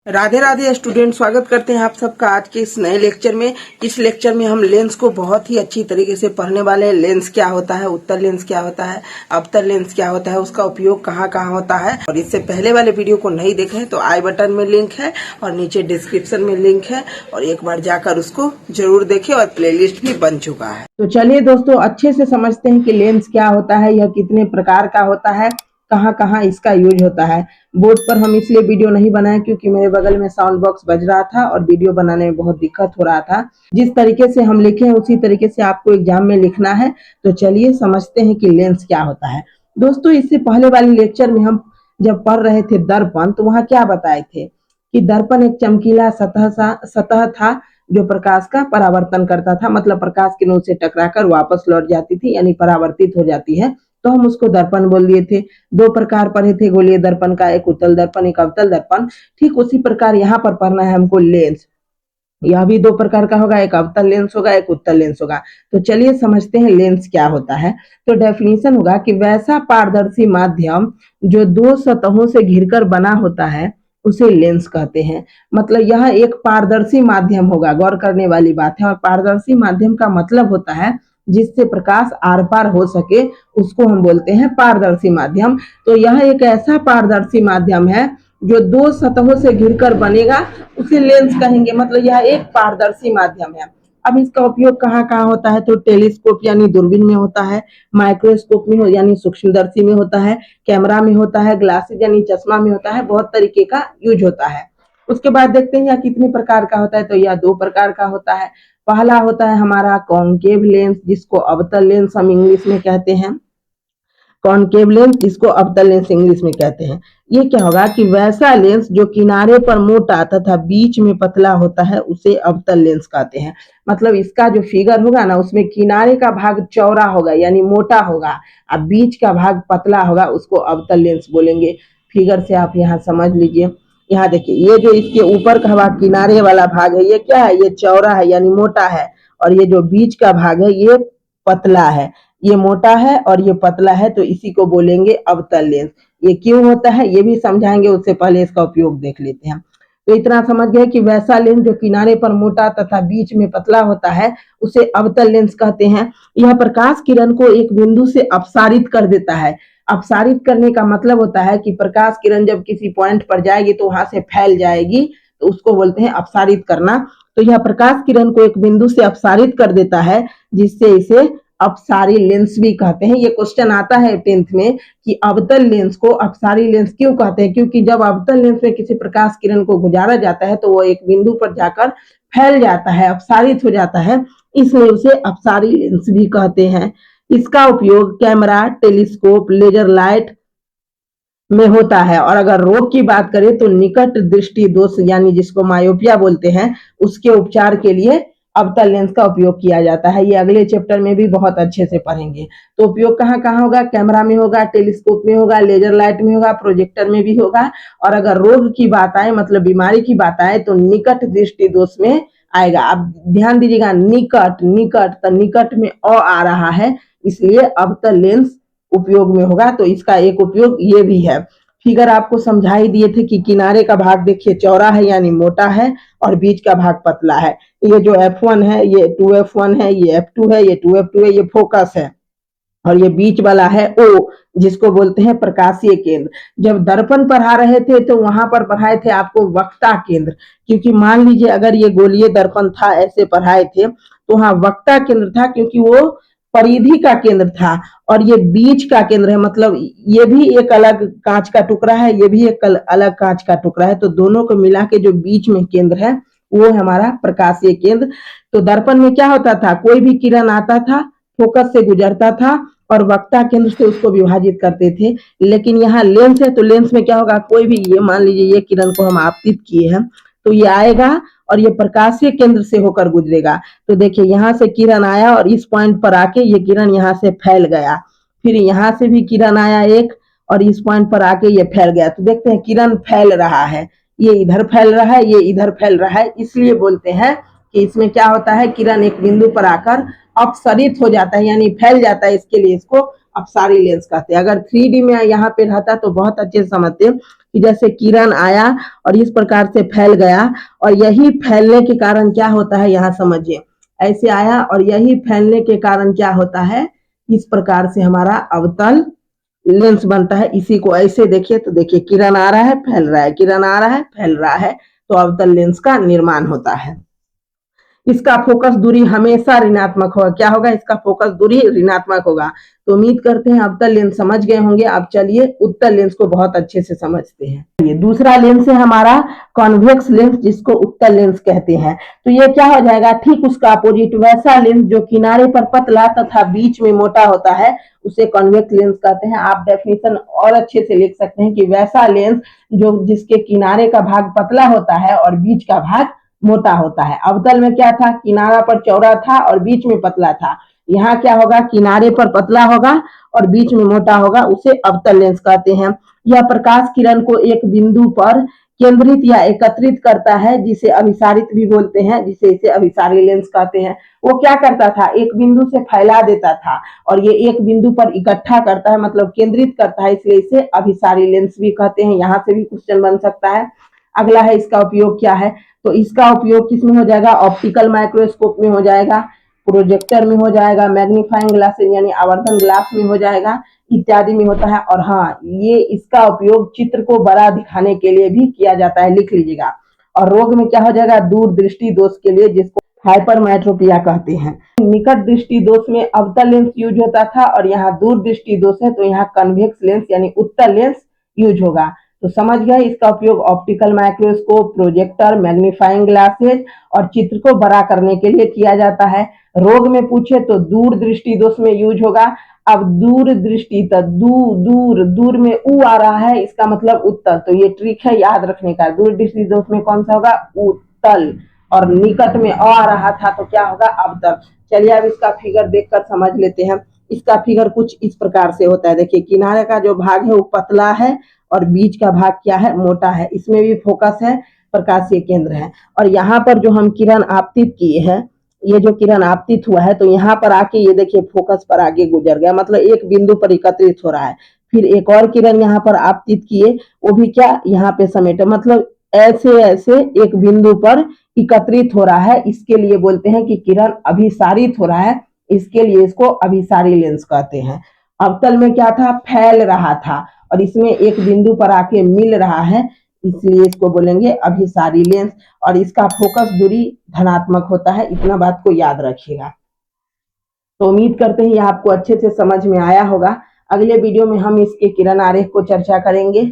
Radhe Radhe student, स्वागत करते हैं आप सबका आज के इस नए लेक्चर में। इस लेक्चर में हम लेंस को बहुत ही अच्छी तरीके से पढ़ने वाले हैं। लेंस क्या होता है, उत्तल लेंस क्या होता है, अवतल लेंस क्या होता है, उसका उपयोग कहाँ कहाँ होता है। और इससे पहले वाले वीडियो को नहीं देखे तो आई बटन में लिंक है और नीचे डिस्क्रिप्शन में लिंक है, और एक बार जाकर उसको जरूर देखें। और प्लेलिस्ट भी बन चुका है। तो चलिए दोस्तों, अच्छे से समझते हैं कि लेंस क्या होता है, यह कितने प्रकार का होता है, कहाँ कहाँ इसका यूज होता है। बोर्ड पर हम इसलिए वीडियो नहीं बनाए क्योंकि मेरे बगल में साउंड बॉक्स बज रहा था और वीडियो बनाने में बहुत दिक्कत हो रहा था। जिस तरीके से हम लिखे हैं उसी तरीके से आपको एग्जाम में लिखना है। तो चलिए समझते हैं कि लेंस क्या होता है। दोस्तों, इससे पहले वाले लेक्चर में हम जब पढ़ रहे थे दर्पण, तो वहां क्या बताए थे कि दर्पण एक चमकीला सतह था जो प्रकाश का परावर्तन करता था, मतलब प्रकाश किरणों से टकराकर वापस लौट जाती थी, यानी परावर्तित हो जाती है, तो हम उसको दर्पण बोल दिए थे। दो प्रकार पढ़े थे गोलीय दर्पण का, एक उत्तल दर्पण एक अवतल दर्पण। ठीक उसी प्रकार यहाँ पर पढ़ना है हमको लेंस। यह भी दो प्रकार का होगा, एक अवतल लेंस होगा, एक उत्तल लेंस होगा। तो चलिए समझते हैं लेंस क्या होता है। तो डेफिनेशन होगा कि वैसा पारदर्शी माध्यम जो दो सतहों से घिरकर बना होता है उसे लेंस कहते हैं। मतलब यह एक पारदर्शी माध्यम होगा, गौर करने वाली बात है। और पारदर्शी माध्यम का मतलब होता है जिससे प्रकाश आर पार हो सके, उसको हम बोलते हैं पारदर्शी माध्यम। तो यह एक ऐसा पारदर्शी माध्यम है जो दो सतहों से घिरकर बनेगा, उसे लेंस कहेंगे। मतलब यह एक पारदर्शी माध्यम है। अब इसका उपयोग कहाँ कहाँ होता है, तो टेलीस्कोप यानी दूरबीन में होता है, माइक्रोस्कोप में यानी सूक्ष्मदर्शी में होता है, कैमरा में होता है, ग्लासेस यानी चश्मा में होता है, बहुत तरीके का यूज होता है। उसके बाद देखते हैं यह कितने प्रकार का होता है। तो यह दो प्रकार का होता है। पहला होता है हमारा कॉन्केव लेंस, जिसको अवतल लेंस हम इंग्लिश में कहते हैं। कॉन्केव लेंस जिसको अवतल लेंस इंग्लिश में कहते हैं। ये क्या होगा कि वैसा लेंस जो किनारे पर मोटा तथा बीच में पतला होता है उसे अवतल लेंस कहते हैं। मतलब इसका जो फिगर होगा ना, उसमें किनारे का भाग चौड़ा होगा यानी मोटा होगा, और बीच का भाग पतला होगा, उसको अवतल लेंस बोलेंगे। फिगर से आप यहाँ समझ लीजिए। यहाँ देखिए, ये जो इसके ऊपर का भाग किनारे वाला भाग है, ये क्या है, ये चौड़ा है यानी मोटा है। और ये जो बीच का भाग है ये पतला है। ये मोटा है और ये पतला है, तो इसी को बोलेंगे अवतल लेंस। ये क्यों होता है ये भी समझाएंगे, उससे पहले इसका उपयोग देख लेते हैं। तो इतना समझ गए कि वैसा लेंस जो किनारे पर मोटा तथा बीच में पतला होता है उसे अवतल लेंस कहते हैं। यह प्रकाश किरण को एक बिंदु से अपसारित कर देता है। अपसारित करने का मतलब होता है कि प्रकाश किरण जब किसी पॉइंट पर जाएगी तो वहां से फैल जाएगी, तो उसको बोलते हैं अपसारित करना। तो यह प्रकाश किरण को एक बिंदु से अपसारित कर देता है, जिससे इसे अपसारी लेंस भी कहते हैं। ये क्वेश्चन आता है 10th में कि अवतल लेंस को अपसारी लेंस क्यों कहते हैं, क्योंकि जब अवतल लेंस में किसी प्रकाश किरण को गुजारा जाता है तो वो एक बिंदु पर जाकर फैल जाता है, अपसारित हो जाता है, इसलिए उसे अपसारी लेंस भी कहते हैं। इसका उपयोग कैमरा, टेलीस्कोप, लेजर लाइट में होता है। और अगर रोग की बात करें तो निकट दृष्टि दोष यानी जिसको मायोपिया बोलते हैं, उसके उपचार के लिए अवतल लेंस का उपयोग किया जाता है। ये अगले चैप्टर में भी बहुत अच्छे से पढ़ेंगे। तो उपयोग कहाँ कहाँ होगा, कैमरा में होगा, टेलीस्कोप में होगा, लेजर लाइट में होगा, प्रोजेक्टर में भी होगा। और अगर रोग की बात आए, मतलब बीमारी की बात आए, तो निकट दृष्टि दोष में आएगा। अब ध्यान दीजिएगा, निकट निकट, तो निकट में अ आ रहा है, इसलिए अवतल लेंस उपयोग में होगा। तो इसका एक उपयोग ये भी है। फिगर आपको समझा ही दिए थे कि किनारे का भाग देखिए चौड़ा है यानी मोटा है, और बीच का भाग पतला है। ये जो F1 है ये 2F1 है, ये F2 है, ये 2F2 है, ये फोकस है। और ये बीच वाला है O, जिसको बोलते हैं प्रकाशीय केंद्र। जब दर्पण पढ़ा रहे थे तो वहां पर पढ़ाए थे आपको वक्ता केंद्र, क्योंकि मान लीजिए अगर ये गोलीय दर्पण था, ऐसे पढ़ाए थे, तो वहां वक्ता केंद्र था क्योंकि वो परिधि का केंद्र था। और ये बीच का केंद्र है, मतलब ये भी एक अलग कांच का टुकड़ा है, ये भी एक अलग कांच का टुकड़ा है, तो दोनों को मिला के जो बीच में केंद्र है वो है हमारा प्रकाशीय केंद्र। तो दर्पण में क्या होता था, कोई भी किरण आता था, फोकस से गुजरता था और वक्ता केंद्र से उसको विभाजित करते थे। लेकिन यहाँ लेंस है, तो लेंस में क्या होगा, कोई भी, ये मान लीजिए ये किरण को हम आपतित किए हैं, तो ये आएगा और ये प्रकाशीय केंद्र से होकर गुजरेगा। तो देखिए यहाँ से किरण आया और इस पॉइंट पर आके ये किरण यहाँ से फैल गया। फिर यहाँ से भी किरण आया एक, और इस पॉइंट पर आके ये फैल गया। तो देखते हैं किरण फैल रहा है, ये इधर फैल रहा है, ये इधर फैल रहा है, इसलिए बोलते हैं कि इसमें क्या होता है, किरण एक बिंदु पर आकर अपसरित हो जाता है यानी फैल जाता है, इसके लिए इसको अपसारी लेंस कहते हैं। अगर 3D में यहाँ पे रहता तो बहुत अच्छे से समझते, कि जैसे किरण आया और इस प्रकार से फैल गया, और यही फैलने के कारण क्या होता है, यहाँ समझिए, ऐसे आया और यही फैलने के कारण क्या होता है, इस प्रकार से हमारा अवतल लेंस बनता है। इसी को ऐसे देखिए तो देखिए, किरण आ रहा है, फैल रहा है, किरण आ रहा है, फैल रहा है, तो अवतल लेंस का निर्माण होता है। इसका फोकस दूरी हमेशा ऋणात्मक होगा। क्या होगा, इसका फोकस दूरी ऋणात्मक होगा। तो उम्मीद करते हैं अवतल लेंस समझ गए होंगे। अब चलिए उत्तल लेंस को बहुत अच्छे से समझते हैं। ये दूसरा लेंस है हमारा कॉन्वेक्स लेंस, जिसको उत्तल लेंस कहते हैं। तो ये क्या हो जाएगा, ठीक उसका अपोजिट, वैसा लेंस जो किनारे पर पतला तथा बीच में मोटा होता है, उसे कॉन्वेक्स लेंस कहते हैं। आप डेफिनेशन और अच्छे से लिख सकते हैं कि वैसा लेंस जो जिसके किनारे का भाग पतला होता है और बीच का भाग मोटा होता है। अवतल में क्या था, किनारा पर चौड़ा था और बीच में पतला था। यहाँ क्या होगा, किनारे पर पतला होगा और बीच में मोटा होगा, उसे अवतल लेंस कहते हैं। यह प्रकाश किरण को एक बिंदु पर केंद्रित या एकत्रित करता है, जिसे अभिसारित भी बोलते हैं, जिसे इसे अभिसारी लेंस कहते हैं। वो क्या करता था, एक बिंदु से फैला देता था और ये एक बिंदु पर इकट्ठा करता है, मतलब केंद्रित करता है, इसलिए इसे अभिसारी लेंस भी कहते हैं। यहाँ से भी क्वेश्चन बन सकता है। अगला है, इसका उपयोग क्या है, तो इसका उपयोग किसमें हो जाएगा, ऑप्टिकल माइक्रोस्कोप में हो जाएगा, प्रोजेक्टर में हो जाएगा, मैग्नीफाइंग ग्लास यानी आवर्धन ग्लास में हो जाएगा, इत्यादि में होता है। और हाँ, ये इसका उपयोग चित्र को बड़ा दिखाने के लिए भी किया जाता है, लिख लीजिएगा। और रोग में क्या हो जाएगा, दूर दृष्टि दोष के लिए, जिसको हाइपरमेट्रोपिया कहते हैं। निकट दृष्टि दोष में अवतल लेंस यूज होता था और यहाँ दूर दृष्टि दोष है, तो यहाँ कन्वेक्स लेंस यानी उत्तल लेंस यूज होगा। तो समझ गए, इसका उपयोग optical microscope, projector, magnifying glasses और चित्र को बड़ा करने के लिए किया जाता है। रोग में पूछे तो दूर दृष्टि दोष में यूज होगा। अब दूर दृष्टि तो दूर दूर में उ आ रहा है, इसका मतलब उत्तल, तो ये ट्रिक है याद रखने का। दूर दृष्टि दोष में कौन सा होगा, उत्तल, और निकट में अ आ रहा था तो क्या होगा, अवतल। चलिए अब इसका फिगर देखकर समझ लेते हैं। इसका फिगर कुछ इस प्रकार से होता है। देखिए, किनारे का जो भाग है वो पतला है और बीच का भाग क्या है, मोटा है। इसमें भी फोकस है, प्रकाशीय केंद्र है। और यहाँ पर जो हम किरण आपतित किए हैं, ये जो किरण आपतित हुआ है, तो यहाँ पर आके ये देखिए फोकस पर आगे गुजर गया, मतलब एक बिंदु पर एकत्रित हो रहा है। फिर एक और किरण यहाँ पर आपतित किए, वो भी क्या, यहाँ पे समेटे, मतलब ऐसे ऐसे एक बिंदु पर एकत्रित हो रहा है। इसके लिए बोलते हैं कि किरण अभिसारित हो रहा है, इसके लिए इसको अभिसारी लेंस कहते हैं। अवतल में क्या था, फैल रहा था, और इसमें एक बिंदु पर आके मिल रहा है, इसलिए इसको बोलेंगे अभिसारी लेंस। और इसका फोकस दूरी धनात्मक होता है, इतना बात को याद रखिएगा। तो उम्मीद करते हैं ये आपको अच्छे से समझ में आया होगा। अगले वीडियो में हम इसके किरण आरेख को चर्चा करेंगे।